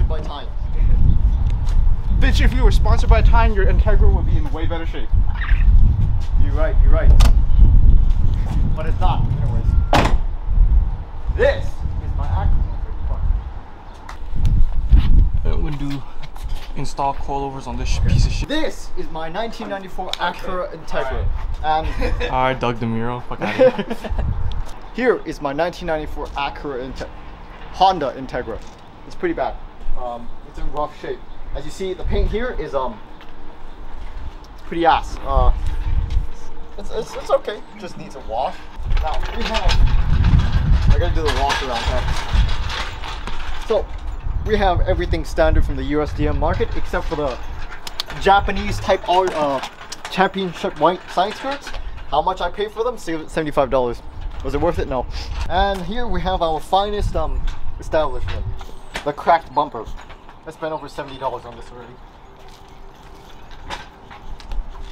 sponsored by Tein. Bitch, if you were sponsored by Tein, your Integra would be in way better shape. You're right, you're right. But it's not. Anyways. This is my Acura. When do install coilovers on this piece of shit? This is my 1994 Acura Integra. And Alright, Doug DeMuro, fuck out of here. here is my 1994 Acura Honda Integra. It's pretty bad. It's in rough shape. As you see, the paint here is pretty ass. It's okay. It just needs a wash. Now we have. I gotta do the walk around here. So we have everything standard from the USDM market, except for the Japanese type championship white side skirts. How much I paid for them? $75. Was it worth it? No. And here we have our finest establishment, the cracked bumper. I spent over $70 on this already.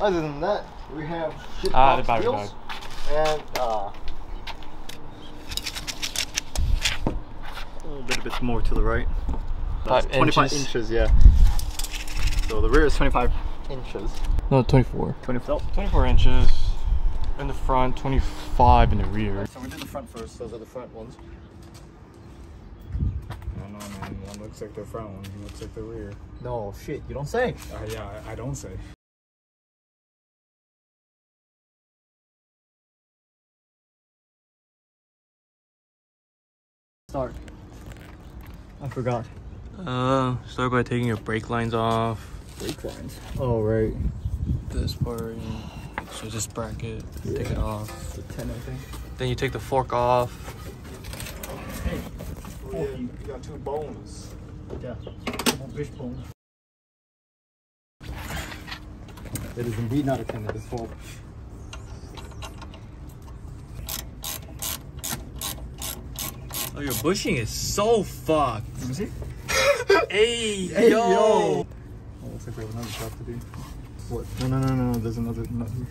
Other than that, we have shit box wheels and a little bit more to the right. That's 25 inches, yeah. So the rear is 25 inches. No, 24. 24 inches in the front, 25 in the rear. So we did the front first. Those are the front ones. I don't know, man. One looks like the front, one looks like the rear. No shit, you don't say. Yeah, I don't say. Start. I forgot. Start by taking your brake lines off. Brake lines. Oh right. This part, so this bracket, take it off. The 10, I think. Then you take the fork off. Hey. Oh, yeah, you got two bones. Yeah. Fish bone. It is indeed not a 10, it is 12. Oh, your bushing is so fucked. Let me see. Hey, Hey, yo. Oh, looks like we have another job to do. What? No. There's another nut here.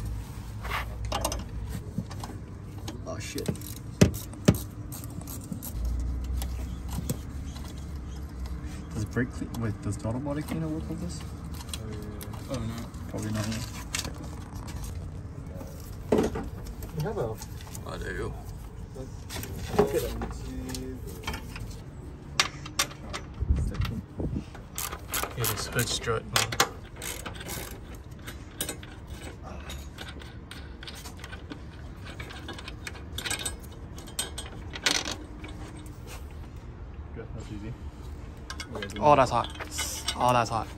Oh shit. Does brake clean? Wait, does throttle body cleaner work with this? Oh no. Probably not. We have a. Oh, there you go. Yeah, this hood strut, man. Good, that's easy. Oh, that's hot. Oh, that's hot.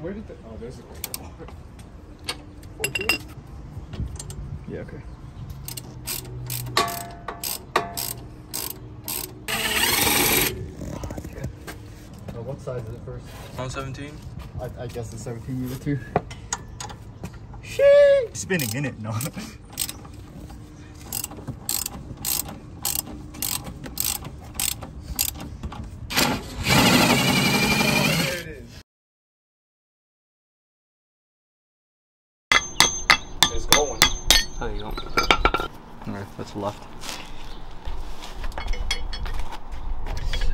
Where did the... Oh, there's a... Yeah, okay. What size is it first? 117? I guess it's 17 unit too. Shit! Spinning in it, no. It's going. There you go. Alright, that's left.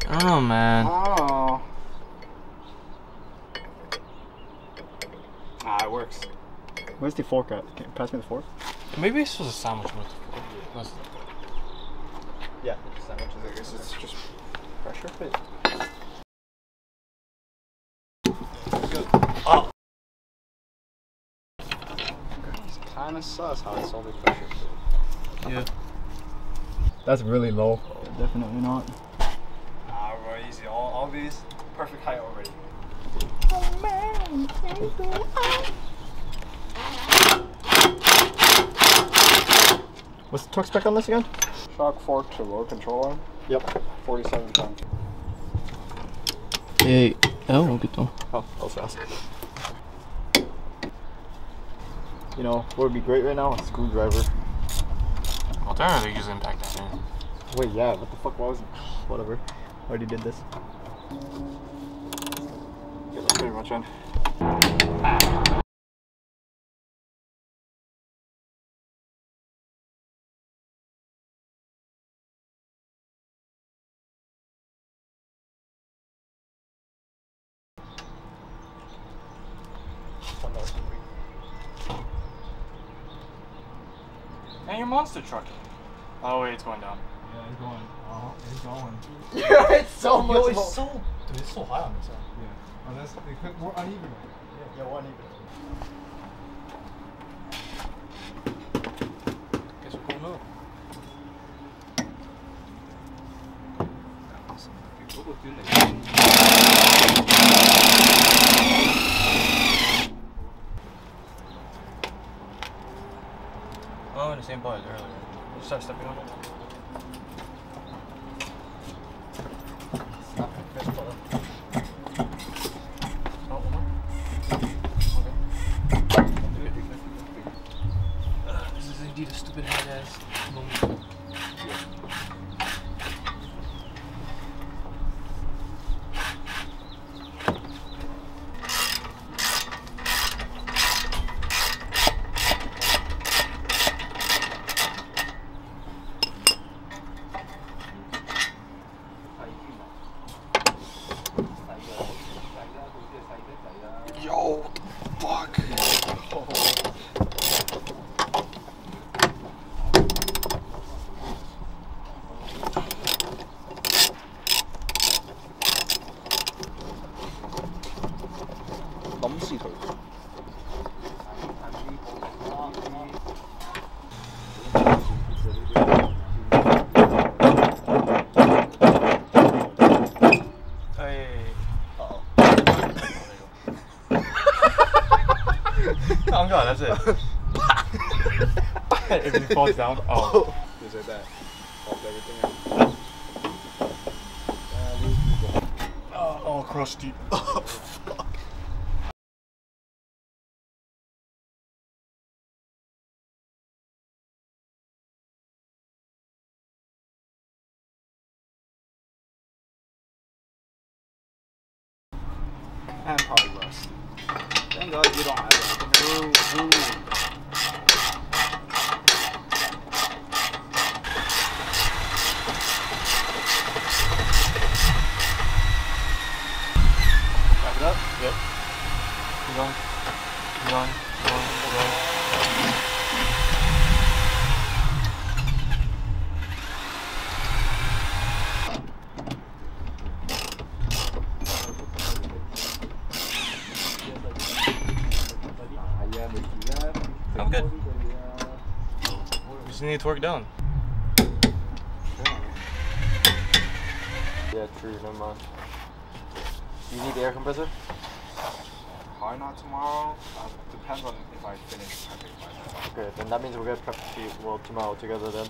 I don't know, man. Oh. It works. Where's the fork at? Can you pass me the fork? Maybe it's supposed to sandwich with. Yeah, sandwiches. I guess it's just pressure fit. Good. Oh. It's kind of sus how it's only pressure fit. Yeah. That's really low. Definitely not. Bro, easy. All these perfect height already. What's the torque spec on this again? Shock fork to low control arm. Yep. 47 pounds. Hey. Oh, good though. Oh, that was fast. You know, what would be great right now? A screwdriver. Alternatively, use impact that in. Wait, yeah, what the fuck was it? Whatever. Already did this. Yeah, that's pretty much in. And your monster truck. Oh wait, it's going down. Yeah, it's going. Oh, it's going. Yeah, it's so much. Yo, it's so, dude, it's so high on this side. Yeah. Oh, that's more uneven. Yeah, one even. Guess we're pulling up. Oh, in the same bar as earlier. You start stepping on it. Stop it, fist pull. Oh, one more. Okay. This is indeed a stupid hard ass moment. Yo, what the fuck? Oh god, that's it. If it falls down, oh. Just like that. Popped everything out. Oh, crusty. Oh, fuck. And probably rust. Thank God you don't have it. Wrap it up? Yep. Keep going. Keep going. Keep going. Keep going. I'm good. We just need to torque it down. Yeah, true, never mind. You need the air compressor? Probably not tomorrow. Depends on if I finish prepping by then. Okay, then that means we're gonna prep well tomorrow together then.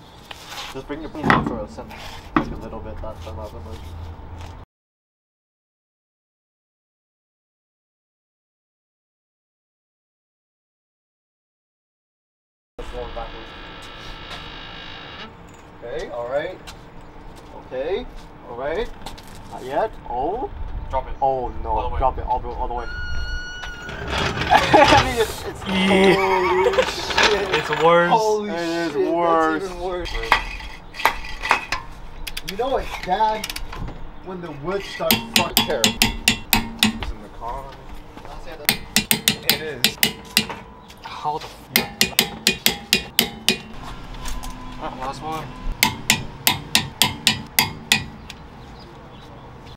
Just bring your pizza for us and like a little bit that time after much. Okay, alright. Okay, alright. Not yet. Oh. Drop it. Oh no, All the way. drop it all the way. I mean, it's holy shit. It's worse. Holy it shit, is worse. That's even worse. You know it's bad when the wood starts fucking terrible. It's in the car. It is. How the fuck? Last one.